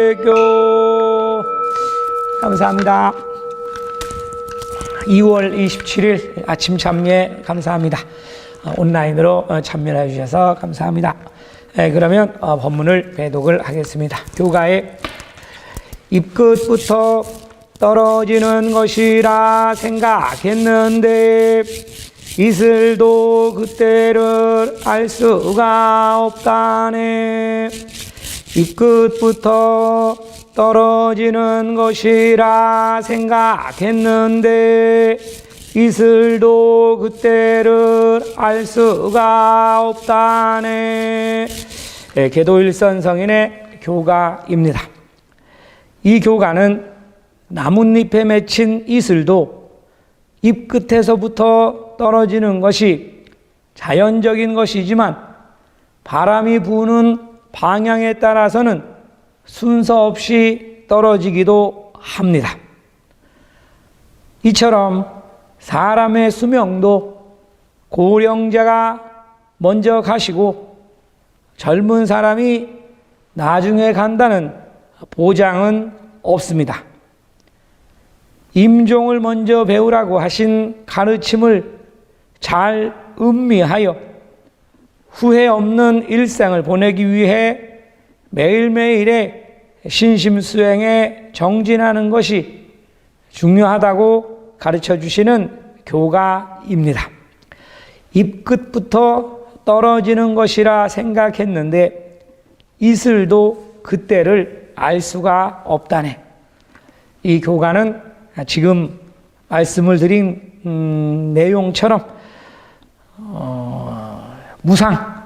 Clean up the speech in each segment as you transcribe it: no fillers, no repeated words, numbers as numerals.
교 감사합니다. 2월 27일 아침 참여 감사합니다. 온라인으로 참여해 주셔서 감사합니다. 그러면 본문을 배독을 하겠습니다. 교가에 입끝부터 떨어지는 것이라 생각했는데 이슬도 그때를 알 수가 없다네. 입끝부터 떨어지는 것이라 생각했는데 이슬도 그때를 알 수가 없다네. 계도일선 성인의 교가입니다. 이 교가는 나뭇잎에 맺힌 이슬도 잎 끝에서부터 떨어지는 것이 자연적인 것이지만 바람이 부는 방향에 따라서는 순서 없이 떨어지기도 합니다. 이처럼 사람의 수명도 고령자가 먼저 가시고 젊은 사람이 나중에 간다는 보장은 없습니다. 임종을 먼저 배우라고 하신 가르침을 잘 음미하여 후회 없는 일생을 보내기 위해 매일매일의 신심수행에 정진하는 것이 중요하다고 가르쳐 주시는 교가입니다. 입끝부터 떨어지는 것이라 생각했는데 이슬도 그때를 알 수가 없다네. 이 교가는 지금 말씀을 드린 내용처럼 무상,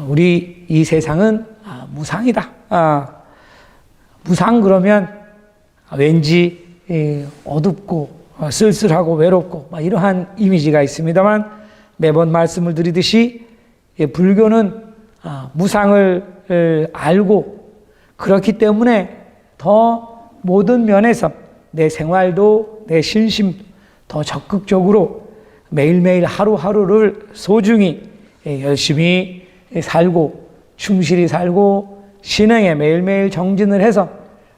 우리 이 세상은 무상이다. 무상 그러면 왠지 어둡고 쓸쓸하고 외롭고 이러한 이미지가 있습니다만 매번 말씀을 드리듯이 불교는 무상을 알고 그렇기 때문에 더 모든 면에서 내 생활도 내 신심 더 적극적으로 매일매일 하루하루를 소중히 열심히 살고 충실히 살고 신행에 매일매일 정진을 해서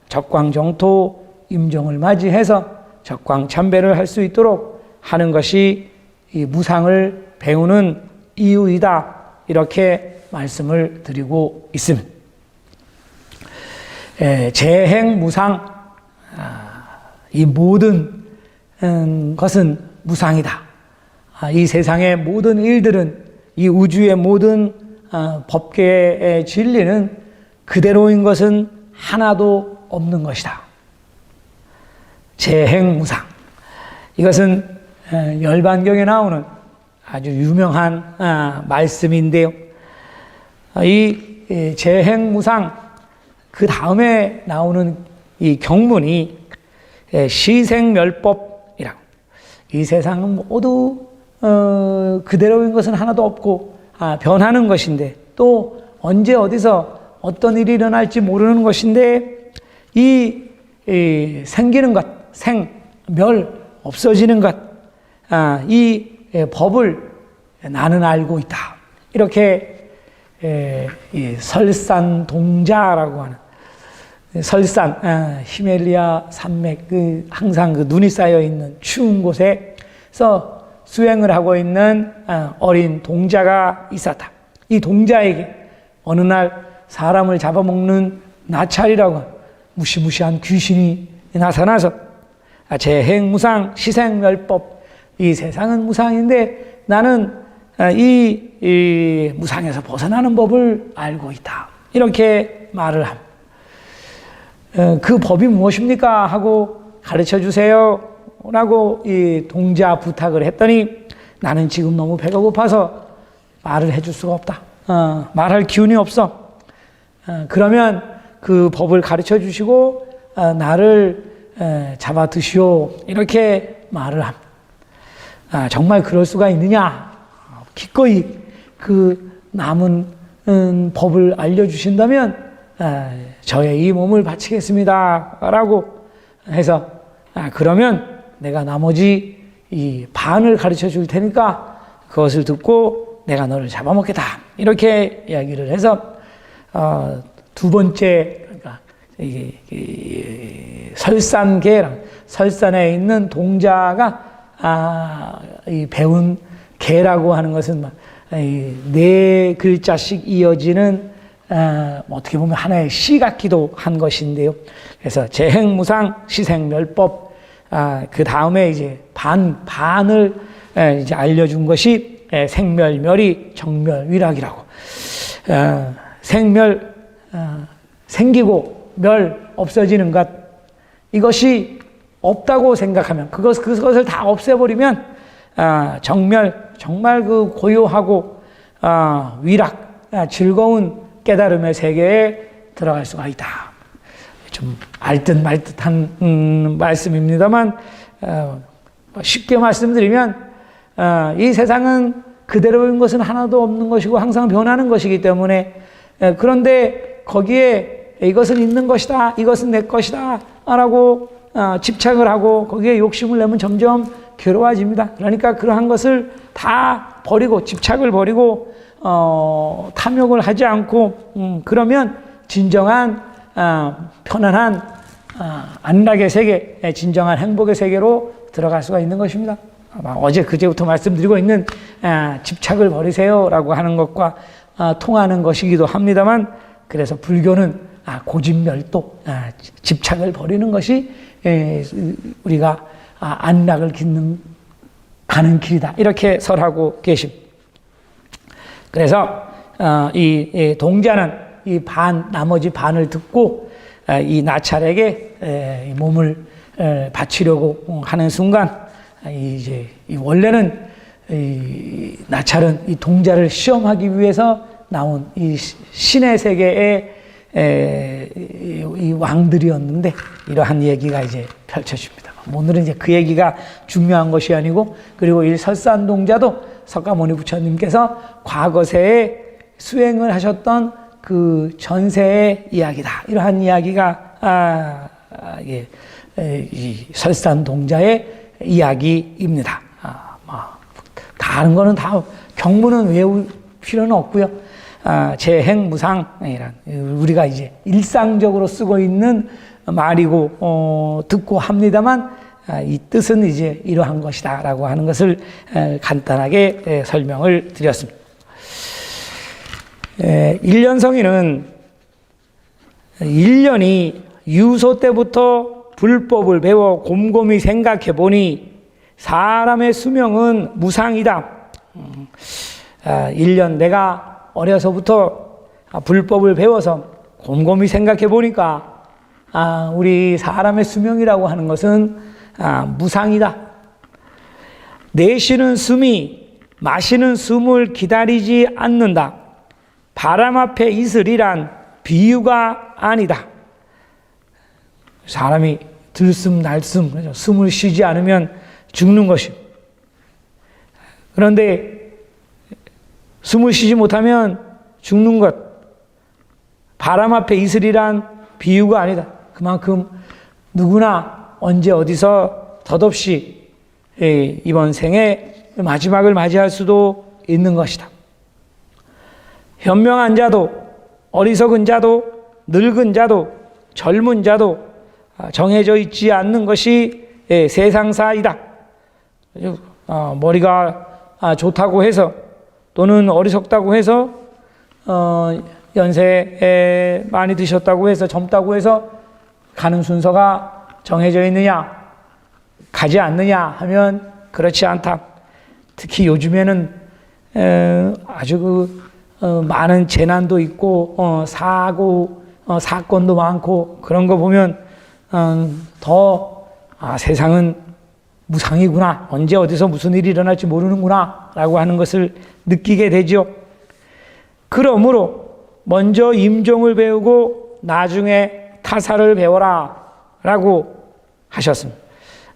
적광정토 임종을 맞이해서 적광참배를 할 수 있도록 하는 것이 이 무상을 배우는 이유이다. 이렇게 말씀을 드리고 있습니다. 재행무상, 이 모든 것은 무상이다. 이 세상의 모든 일들은 이 우주의 모든 법계의 진리는 그대로인 것은 하나도 없는 것이다. 재행무상. 이것은 열반경에 나오는 아주 유명한 말씀인데요. 이 재행무상 그 다음에 나오는 이 경문이 시생멸법이라고. 이 세상은 모두 그대로인 것은 하나도 없고 변하는 것인데 또 언제 어디서 어떤 일이 일어날지 모르는 것인데 이 생기는 것, 멸, 없어지는 것, 이 법을 나는 알고 있다. 이렇게 설산동자라고 하는 설산, 히말라야 산맥, 항상 눈이 쌓여 있는 추운 곳에서 수행을 하고 있는 어린 동자가 있었다. 이 동자에게 어느 날 사람을 잡아먹는 나찰이라고 무시무시한 귀신이 나타나서 재행무상, 시생멸법, 이 세상은 무상인데 나는 이 무상에서 벗어나는 법을 알고 있다. 이렇게 말을 합니다. 그 법이 무엇입니까? 하고 가르쳐 주세요. 라고 이 동자 부탁을 했더니 나는 지금 너무 배가 고파서 말을 해줄 수가 없다. 말할 기운이 없어. 그러면 그 법을 가르쳐 주시고 나를 잡아 드시오. 이렇게 말을 합니다. 정말 그럴 수가 있느냐? 기꺼이 그 남은 법을 알려주신다면 저의 이 몸을 바치겠습니다. 라고 해서 그러면 내가 나머지 이 반을 가르쳐 줄 테니까 그것을 듣고 내가 너를 잡아먹겠다. 이렇게 이야기를 해서 두 번째, 그러니까 설산계랑 설산에 있는 동자가 이 배운 계라고 하는 것은 네 글자씩 이어지는 어떻게 보면 하나의 시 같기도 한 것인데요. 그래서 재행무상 시생멸법, 그 다음에 이제 반을 이제 알려준 것이 생멸멸이 정멸위락이라고. 생멸, 생기고 멸, 없어지는 것, 이것이 없다고 생각하면, 그것을 다 없애버리면 정멸, 정말 그 고요하고 위락, 즐거운 깨달음의 세계에 들어갈 수가 있다. 좀 알듯 말듯한 말씀입니다만, 쉽게 말씀드리면 이 세상은 그대로인 것은 하나도 없는 것이고 항상 변하는 것이기 때문에, 그런데 거기에 이것은 있는 것이다, 이것은 내 것이다 라고 집착을 하고 거기에 욕심을 내면 점점 괴로워집니다. 그러니까 그러한 것을 다 버리고, 집착을 버리고 탐욕을 하지 않고 그러면 진정한 편안한 안락의 세계, 진정한 행복의 세계로 들어갈 수가 있는 것입니다. 어제 그제부터 말씀드리고 있는 집착을 버리세요라고 하는 것과 통하는 것이기도 합니다만, 그래서 불교는 고집멸도, 집착을 버리는 것이 우리가 안락을 가는 길이다, 이렇게 설하고 계십니다. 그래서 이 동자는 이 나머지 반을 듣고 이 나찰에게 몸을 바치려고 하는 순간, 이제 원래는 이 나찰은 이 동자를 시험하기 위해서 나온 이 신의 세계의 이 왕들이었는데, 이러한 얘기가 이제 펼쳐집니다. 오늘은 이제 그 얘기가 중요한 것이 아니고, 그리고 이 설산동자도 석가모니 부처님께서 과거세에 수행을 하셨던 그 전세의 이야기다, 이러한 이야기가 이 설산동자의 이야기입니다. 다른 거는 다 경문은 외울 필요는 없고요. 재행무상이란 우리가 이제 일상적으로 쓰고 있는 말이고 듣고 합니다만, 이 뜻은 이제 이러한 것이다라고 하는 것을 간단하게 설명을 드렸습니다. 일년성인은 1년이 유소 때부터 불법을 배워 곰곰이 생각해 보니 사람의 수명은 무상이다. 1년 내가 어려서부터 불법을 배워서 곰곰이 생각해 보니까 우리 사람의 수명이라고 하는 것은 무상이다. 내쉬는 숨이 마시는 숨을 기다리지 않는다. 바람 앞에 이슬이란 비유가 아니다. 사람이 들숨 날숨, 숨을 쉬지 않으면 죽는 것이요. 그런데 숨을 쉬지 못하면 죽는 것, 바람 앞에 이슬이란 비유가 아니다. 그만큼 누구나 언제 어디서 덧없이 이번 생의 마지막을 맞이할 수도 있는 것이다. 현명한 자도 어리석은 자도 늙은 자도 젊은 자도 정해져 있지 않는 것이 세상사이다. 머리가 좋다고 해서 또는 어리석다고 해서 연세 많이 드셨다고 해서 젊다고 해서 가는 순서가 정해져 있느냐, 가지 않느냐 하면 그렇지 않다. 특히 요즘에는 아주 많은 재난도 있고 사고 사건도 많고 그런 거 보면 더 세상은 무상이구나, 언제 어디서 무슨 일이 일어날지 모르는구나 라고 하는 것을 느끼게 되죠. 그러므로 먼저 임종을 배우고 나중에 타사를 배워라 라고 하셨습니다.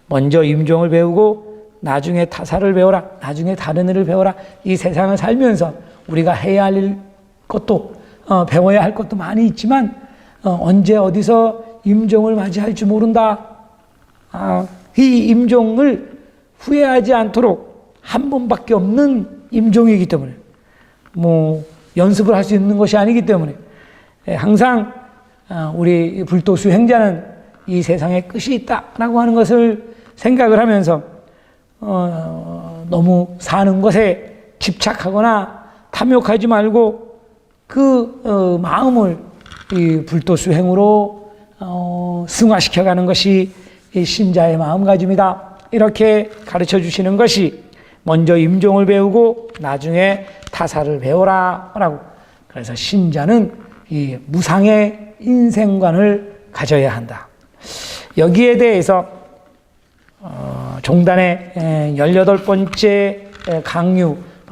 먼저 임종을 배우고 나중에 타사를 배워라, 나중에 다른 일을 배워라. 이 세상을 살면서 우리가 해야 할 것도 배워야 할 것도 많이 있지만 언제 어디서 임종을 맞이할지 모른다. 이 임종을 후회하지 않도록 한 번밖에 없는 임종이기 때문에, 연습을 할 수 있는 것이 아니기 때문에 항상 우리 불도수 행자는 이 세상에 끝이 있다라고 하는 것을 생각을 하면서 너무 사는 것에 집착하거나 탐욕하지 말고 그 마음을 이 불도수행으로 승화시켜가는 것이 이 신자의 마음가짐이다. 이렇게 가르쳐 주시는 것이 먼저 임종을 배우고 나중에 타사를 배워라 라고. 그래서 신자는 이 무상의 인생관을 가져야 한다. 여기에 대해서 종단의 18번째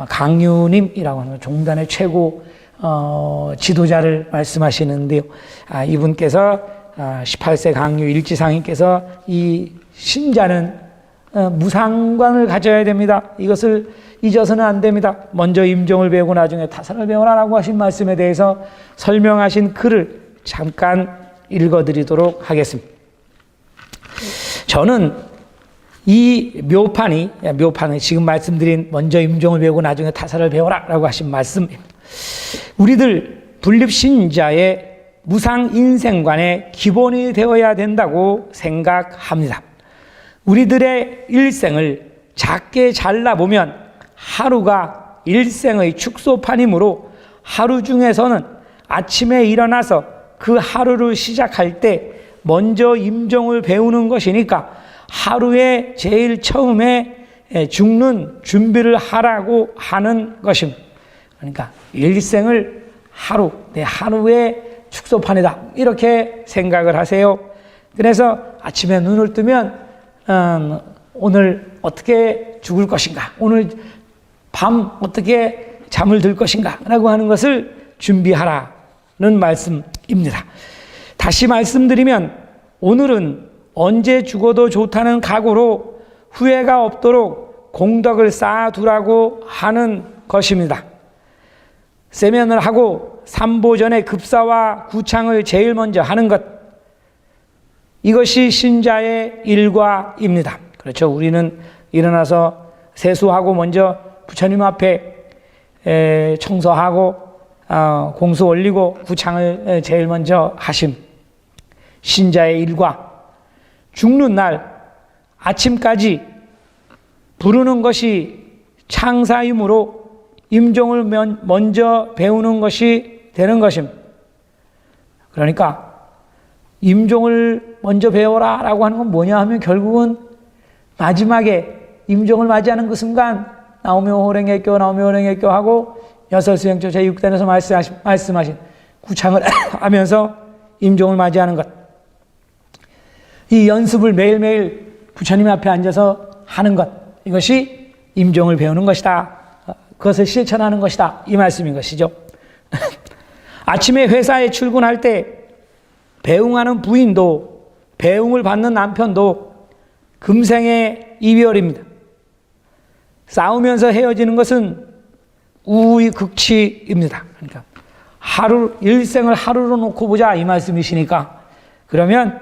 강유님이라고 하는 종단의 최고 지도자를 말씀하시는데요. 이분께서 18세 강유 일지상인께서 이 신자는 무상관을 가져야 됩니다. 이것을 잊어서는 안 됩니다. 먼저 임종을 배우고 나중에 타사를 배워라라고 하신 말씀에 대해서 설명하신 글을 잠깐 읽어드리도록 하겠습니다. 저는 이 묘판이 지금 말씀드린 먼저 임종을 배우고 나중에 타사를 배워라라고 하신 말씀입니다. 우리들 분립신자의 무상 인생관의 기본이 되어야 된다고 생각합니다. 우리들의 일생을 작게 잘라보면 하루가 일생의 축소판이므로 하루 중에서는 아침에 일어나서 그 하루를 시작할 때 먼저 임종을 배우는 것이니까 하루에 제일 처음에 죽는 준비를 하라고 하는 것입니다. 그러니까 일생을 내 하루의 축소판이다. 이렇게 생각을 하세요. 그래서 아침에 눈을 뜨면 오늘 어떻게 죽을 것인가, 오늘 밤 어떻게 잠을 들 것인가 라고 하는 것을 준비하라는 말씀입니다. 다시 말씀드리면 오늘은 언제 죽어도 좋다는 각오로 후회가 없도록 공덕을 쌓아두라고 하는 것입니다. 세면을 하고 삼보전의 급사와 구창을 제일 먼저 하는 것, 이것이 신자의 일과입니다. 그렇죠. 우리는 일어나서 세수하고 먼저 부처님 앞에 청소하고 공수 올리고 구창을 제일 먼저 하심. 신자의 일과. 죽는 날 아침까지 부르는 것이 창사이므로 임종을 먼저 배우는 것이 되는 것입니다. 그러니까 임종을 먼저 배워라 라고 하는 건 뭐냐 하면 결국은 마지막에 임종을 맞이하는 그 순간 나오며 호랭애교 하고 여설수행조 제6단에서 말씀하신 구창을 하면서 임종을 맞이하는 것, 이 연습을 매일매일 부처님 앞에 앉아서 하는 것, 이것이 임종을 배우는 것이다. 그것을 실천하는 것이다. 이 말씀인 것이죠. 아침에 회사에 출근할 때 배웅하는 부인도 배웅을 받는 남편도 금생의 이별입니다. 싸우면서 헤어지는 것은 우의 극치입니다. 그러니까 일생을 하루로 놓고 보자 이 말씀이시니까, 그러면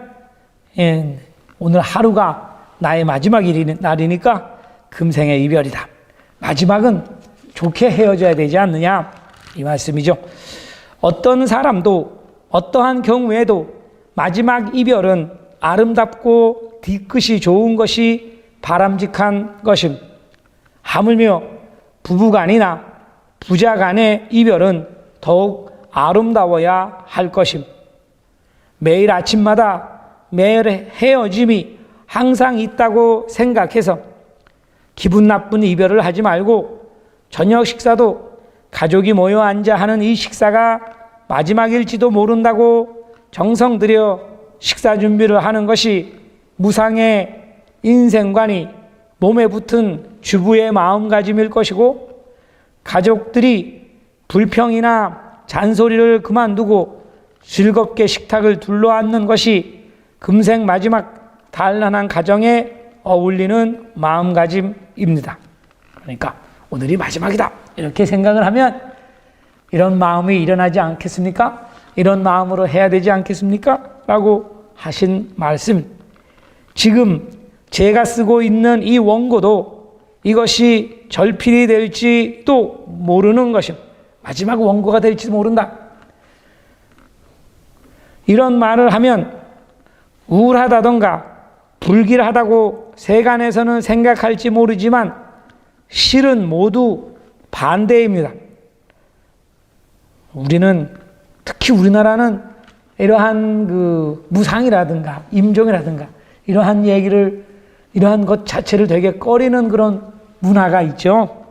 오늘 하루가 나의 마지막 날이니까 금생의 이별이다. 마지막은 좋게 헤어져야 되지 않느냐 이 말씀이죠. 어떤 사람도 어떠한 경우에도 마지막 이별은 아름답고 뒤끝이 좋은 것이 바람직한 것입니다. 하물며 부부간이나 부자간의 이별은 더욱 아름다워야 할 것입니다. 매일 아침마다 매일 헤어짐이 항상 있다고 생각해서 기분 나쁜 이별을 하지 말고 저녁 식사도 가족이 모여 앉아 하는 이 식사가 마지막일지도 모른다고 정성 들여 식사 준비를 하는 것이 무상의 인생관이 몸에 붙은 주부의 마음가짐일 것이고, 가족들이 불평이나 잔소리를 그만두고 즐겁게 식탁을 둘러앉는 것이 금생 마지막 단란한 가정에 어울리는 마음가짐입니다. 그러니까 오늘이 마지막이다 이렇게 생각을 하면 이런 마음이 일어나지 않겠습니까? 이런 마음으로 해야 되지 않겠습니까? 라고 하신 말씀. 지금 제가 쓰고 있는 이 원고도 이것이 절필이 될지도 모르는 것입니다. 마지막 원고가 될지도 모른다. 이런 말을 하면 우울하다던가 불길하다고 세간에서는 생각할지 모르지만 실은 모두 반대입니다. 특히 우리나라는 이러한 무상이라든가 임종이라든가 이러한 것 자체를 되게 꺼리는 그런 문화가 있죠.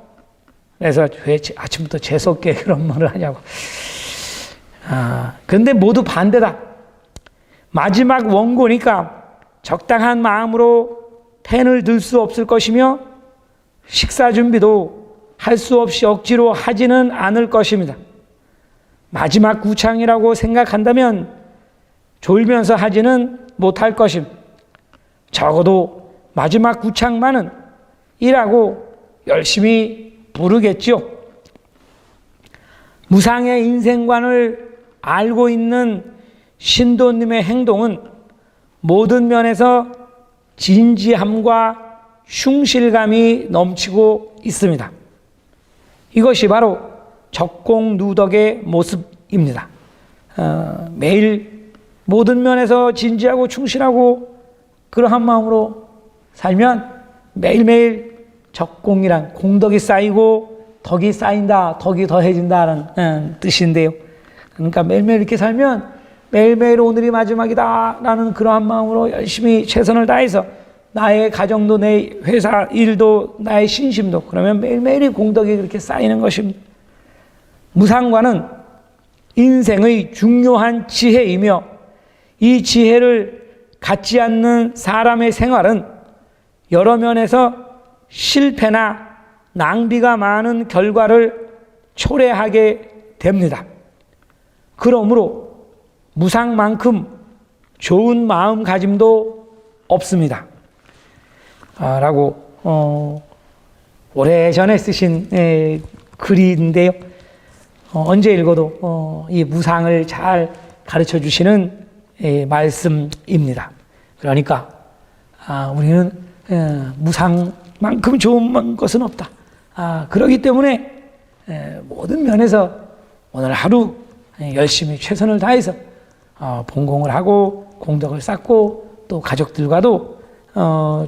그래서 왜 아침부터 재수없게 그런 말을 하냐고. 근데 모두 반대다. 마지막 원고니까 적당한 마음으로 펜을 들 수 없을 것이며 식사 준비도 할 수 없이 억지로 하지는 않을 것입니다. 마지막 구창이라고 생각한다면 졸면서 하지는 못할 것입니다. 적어도 마지막 구창만은 일하고 열심히 부르겠죠. 무상의 인생관을 알고 있는 신도님의 행동은 모든 면에서 진지함과 흉실감이 넘치고 있습니다. 이것이 바로 적공누덕의 모습입니다. 매일 모든 면에서 진지하고 충실하고 그러한 마음으로 살면 매일매일 적공이란 공덕이 쌓이고 덕이 쌓인다, 덕이 더해진다는 뜻인데요. 그러니까 매일매일 이렇게 살면 매일매일 오늘이 마지막이다라는 그러한 마음으로 열심히 최선을 다해서 나의 가정도 내 회사 일도 나의 신심도 그러면 매일매일이 공덕이 그렇게 쌓이는 것입니다. 무상관은 인생의 중요한 지혜이며 이 지혜를 갖지 않는 사람의 생활은 여러 면에서 실패나 낭비가 많은 결과를 초래하게 됩니다. 그러므로 무상만큼 좋은 마음가짐도 없습니다. 라고 오래전에 쓰신 글인데요. 언제 읽어도 이 무상을 잘 가르쳐 주시는 말씀입니다. 그러니까 우리는 무상만큼 좋은 것은 없다. 그렇기 때문에 모든 면에서 오늘 하루 열심히 최선을 다해서 본공을 하고 공덕을 쌓고 또 가족들과도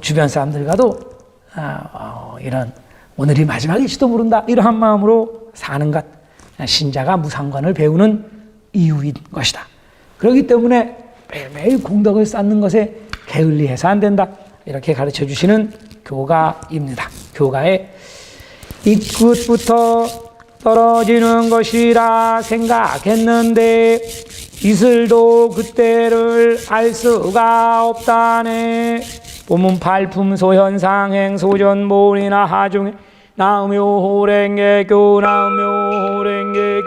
주변 사람들과도 이런 오늘이 마지막일지도 모른다 이러한 마음으로 사는 것, 신자가 무상관을 배우는 이유인 것이다. 그렇기 때문에 매일매일 공덕을 쌓는 것에 게을리해서 안 된다 이렇게 가르쳐 주시는 교가입니다. 교가의 이 끝부터 떨어지는 것이라 생각했는데 이슬도 그때를 알 수가 없다네. 보문 발품 소현상행 소전몰이나 하중에 나음요 호랭개교 나음요 호랭개교